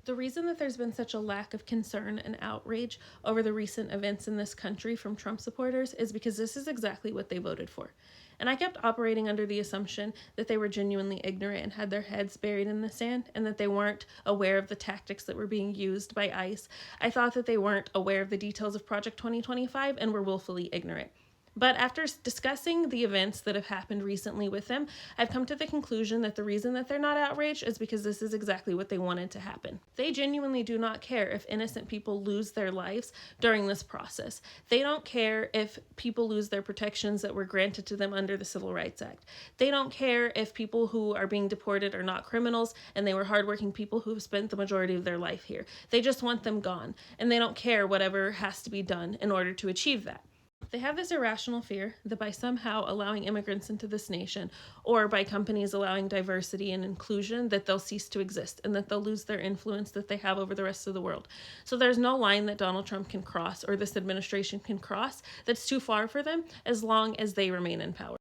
The reason that there's been such a lack of concern and outrage over the recent events in this country from Trump supporters is because this is exactly what they voted for. And I kept operating under the assumption that they were genuinely ignorant and had their heads buried in the sand and that they weren't aware of the tactics that were being used by ICE. I thought that they weren't aware of the details of Project 2025 and were willfully ignorant. But after discussing the events that have happened recently with them, I've come to the conclusion that the reason that they're not outraged is because this is exactly what they wanted to happen. They genuinely do not care if innocent people lose their lives during this process. They don't care if people lose their protections that were granted to them under the Civil Rights Act. They don't care if people who are being deported are not criminals and they were hardworking people who have spent the majority of their life here. They just want them gone, and they don't care whatever has to be done in order to achieve that. They have this irrational fear that by somehow allowing immigrants into this nation, or by companies allowing diversity and inclusion, that they'll cease to exist and that they'll lose their influence that they have over the rest of the world. So there's no line that Donald Trump can cross or this administration can cross that's too far for them as long as they remain in power.